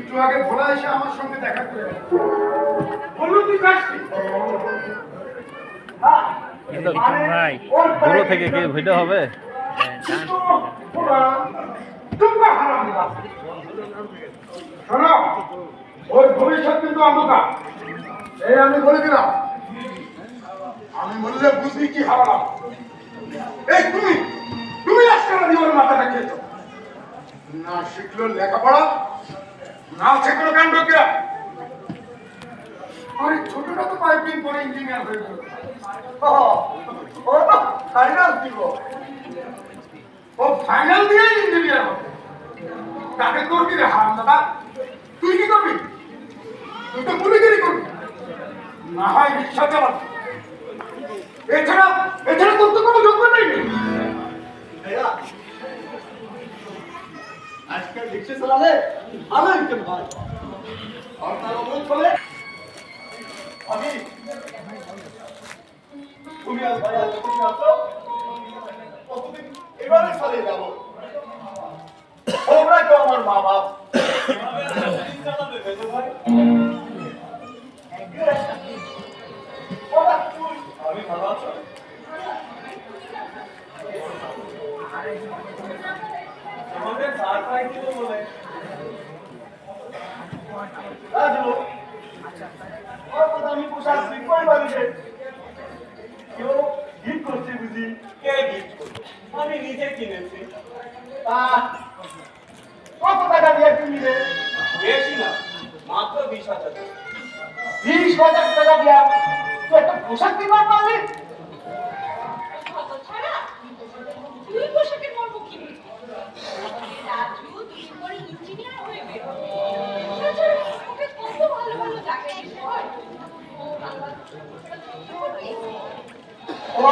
একটু আগে ভোলা এসে আমার সঙ্গে দেখা করে বললো তুই কাজটি ভাই দূর থেকে কি ভিডিও হবে? শোনো, ওই ভবিষ্যৎ কিন্তু অন্ধকার। এই আমি বলে দিলাম, আমি বললে বুঝবি কি হারালাম। এই তুমি তুমি আজকে ওর মাথাটা খেয়েছো, না শিখলো লেখাপড়া, না শিখলো কাণ্ড কে। আরে ছোটটা তো কয়েকদিন পরে ইঞ্জিনিয়ার হয়ে গেল। ও ফাইনাল দিব, ও ফাইনাল দিয়ে ইঞ্জিনিয়ার হবে। তাকে করবি রে হারাম দাদা, তুই কি করবি? তুই তো পুলিগিরি করবি, না হয় রিক্সা চালাবি। এছাড়া এছাড়া তোর তো কোনো যোগ্য নেই। আজকাল রিক্সা চালালে ভালো ইনকাম হয়, আর তার অনুরোধ করলে আমি তুমি আর ভাই আর তুমি আসো, কতদিন এভাবে চালিয়ে যাবো। তোমরা তো আমার মা বাপ, আমি ভালো আছো? আমাদের সার পাই দিল বলে আমি পোশাক শিখবই পারিছে, কেউ গিফট করছে বুঝি। কে গিফট করছে? আমি নিজে কিনেছি। কত টাকা দিয়ে কিনলে? বেশি না, মাত্র 20,000। 20,000 টাকা দিয়া তুই একটা পোশাক কিনতে পারলি? তুই পোশাকের মর্ম কি বুঝবি? রাজু তুই পরে ইঞ্জিনিয়ার হয়ে বের হবে। ওকে কত ভালো ভালো জায়গায় যেতে হয়। ও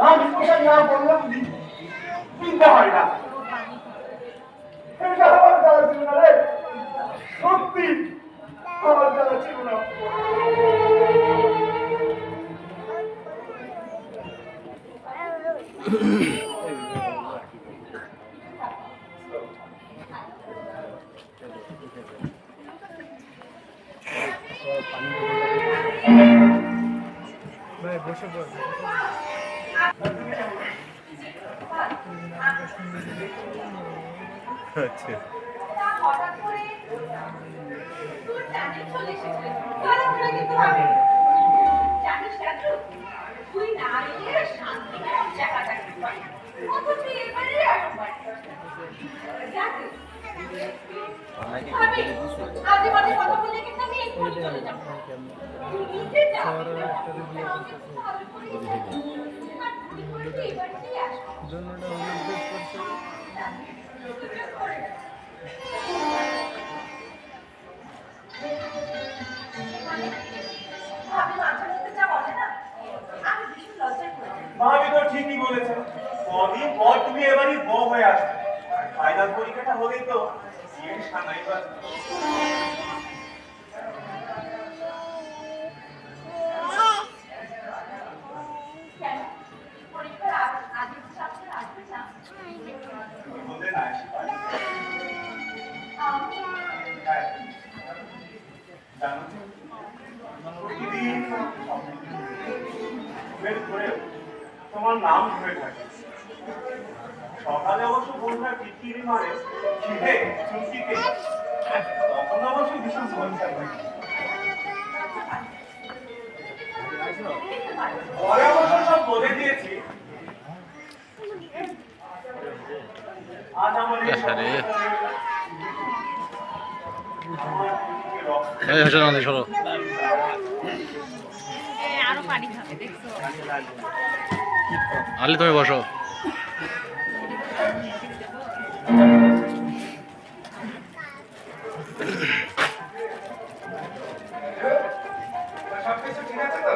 আমি পোশাক না বললাম চিন্তা হয় না। এটা আমার জানা ছিল না রে, সত্যি আমার জানা ছিল না। ভাই বসে পড়। আচ্ছা হঠাৎ করে তোর জানে চলে এসেছে, খারাপ লাগে তো হবে। জানিস রাজু, তুই না এলে শান্তি কম জায়গাটা কি পাই, অথচ এবারে আসবার জানিস আমি আজে বাজে কথা বলে কিন্তু আমি এক্ষুনি চলে যাবো। তুই নিজে যা, ভালো করে এবারেই আসবো। ভাবি তো ঠিকই বলেছেন, কদিন পর তুমি এবারই বউ হয়ে আসবে। ফাইনাল পরীক্ষাটা হলেই তো বিয়ের সানাই বাজবে। বললে না আসি পারি। হ্যাঁ, জানো প্রতিদিন বের করে তোমার নাম ধরে থাকে। সকালে অবশ্য বন্ধুরা টিকিরি মারে খিদে চুমকিকে, তখন অবশ্য ভীষণ মজা হয়। পরে অবশ্য সব বলে দিয়েছি। আজ আমার আরো পানি খাবে দেখছো? আলি তুমি বসো। সবকিছু ঠিক আছে তো?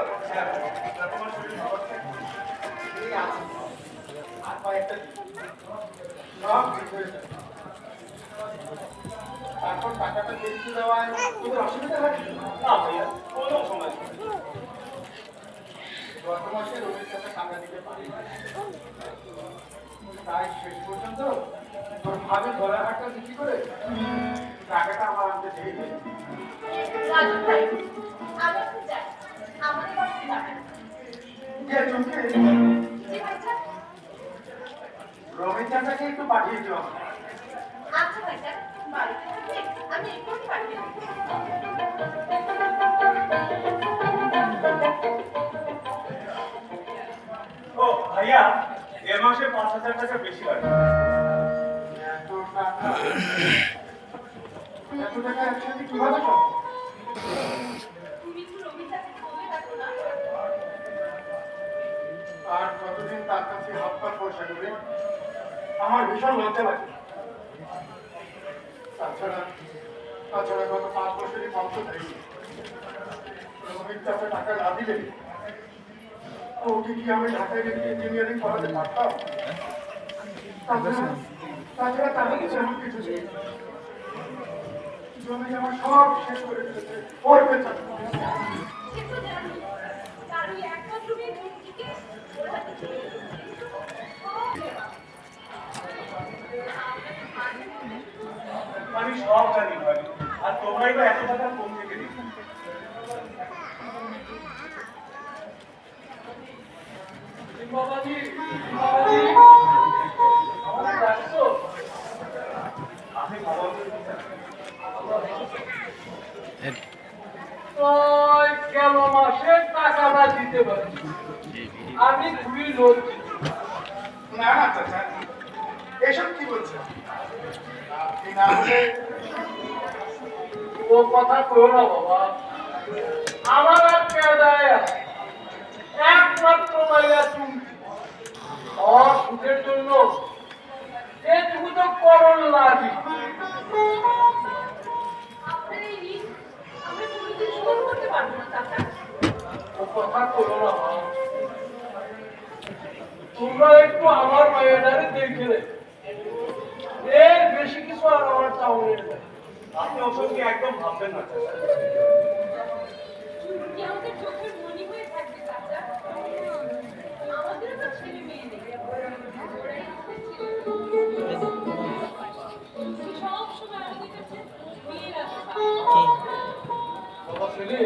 আর কয়েকটা সব ঠিক হয়ে যাবে। তারপর টাকাটা বেশি দেওয়ায় তোদের অসুবিধা হয় না ভাইয়া, কোনো সমস্যা নেই। গত মাসে রোগীর সাথে টাকা দিতে পারি, তাই শেষ পর্যন্ত তোর ভাবি গলার হাটটা বিক্রি করে টাকাটা আমার আনতে দিয়ে দিই। রাজু ভাই আমি একটু যাই আমাদের বাড়িতে যাবেন কে চুমকে জি ভাইজান রবীন চাচাকে একটু পাঠিয়ে দিও। আচ্ছা ভাইজান বাড়িতে থাকলে আমি এক্ষুনি পাঠিয়ে দেবো ও ভাইয়া এ মাসে 5,000 টাকা বেশি লাগবে। এত টাকা একসাথে কিভাবে সব? তুমি কি রবীন্দ্রকে বলে রাখো না আর কতদিন তার কাছে হাত পা পয়সা নেবে? আমার ভীষণ লজ্জা লাগে। তাছাড়া গত 5 বছরই বংশ ধরে রবীন্দ্র চাচা টাকা না দিলে ওকে কি আমি ঢাকায় রেখে ইঞ্জিনিয়ারিং করাতে পারতাম? তাছাড়া তাদের কিছু এমন কিছু নেই। জমি আমার সব শেষ করে দিয়েছে ওর পেছনে। সে তো জানি তার ওই একমাত্র মেয়ে রুমকিকে ওরা আমি সব জানি ভাই, আর তোমরাই বা এত টাকা কোন থেকে দিচ্ছ? বাবাজি বাবাজি আমাদের ডাকছো? আমি ভগবানকে গেল মাসে টাকাটা দিতে পারি আমি খুবই লজ্জিত না না চাচা এসব কি বলছেন? আপনি না হলে ও কথা কো না বাবা আমার আর পেদায় আছে একমাত্র মাইয়া চুমকি আর সুখের জন্য এটুকু তো করণ লাগে আপনার এই ঋণ আমরা কোনোদিন শোধ করতে পারবো না চাচা ও কথা করো না বাবা তোমরা একটু আমার মায়েরারে দেখে রে এর বেশি কিছু আর আমার চাউনের নেই আপনি ওসবকে একদম ভাববেন না চাচা। চুমকি আমাদের চোখের মনি হয়ে থাকবে চাচা আমাদেরও তো ছেলে মেয়ে নেই ওরাই আমাদের ছেলে তুমি সব সময় আমাদের কাছে মেয়ের আশা বাবা ছেলে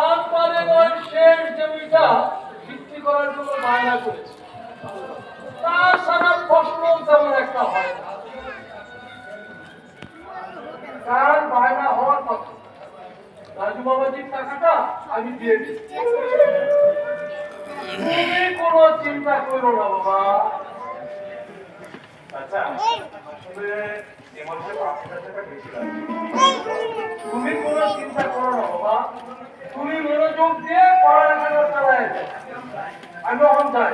আমাদের ওই শেষ জমিটা বিক্রি করার জন্য বায়না করেছে তাছাড়া ফসল তেমন একটা হয় না কারণ বায়না হওয়ার কথা রাজু বাবাজির টাকাটা আমি দিয়ে দিচ্ছি তুমি কোনো চিন্তা করো না বাবা চাচা আসলে এ মাসে 5,000 টাকা বেশি লাগবে। তুমি কোনো চিন্তা করো না বাবা তুমি মনোযোগ দিয়ে পড়ালেখা চালায় যাও। আমি এখন যাই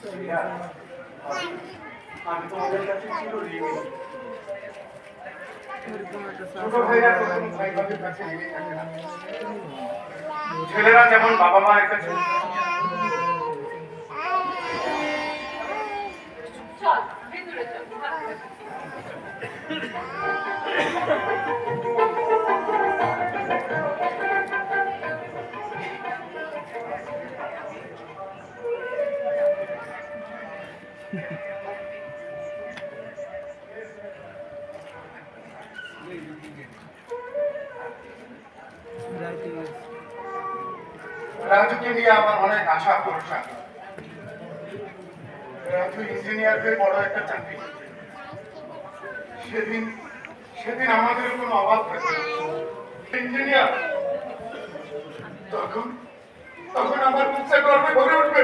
ভাইয়া, আমি তোমাদের কাছে ছিল ঋণী। ছোট ভাইরা কখনো ভাই বাবার কাছে ঋণী থাকে না। ছেলেরা যেমন বাবা মায়ের কাছে চল ভেতরে চল রাজুকে নিয়ে আমার অনেক আশা ভরসা। রাজু ইঞ্জিনিয়ার হয়ে বড় একটা চাকরি করবে। সেদিন আমাদের কোনো অভাব থাকবে না। ইঞ্জিনিয়ার তখন আমার বুকটা গর্বে ভরে উঠবে।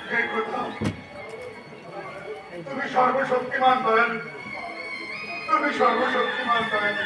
হে খোদা, তুমি সর্বশক্তিমান দয়ালু, তুমি সর্বশক্তিমান দয়ালু।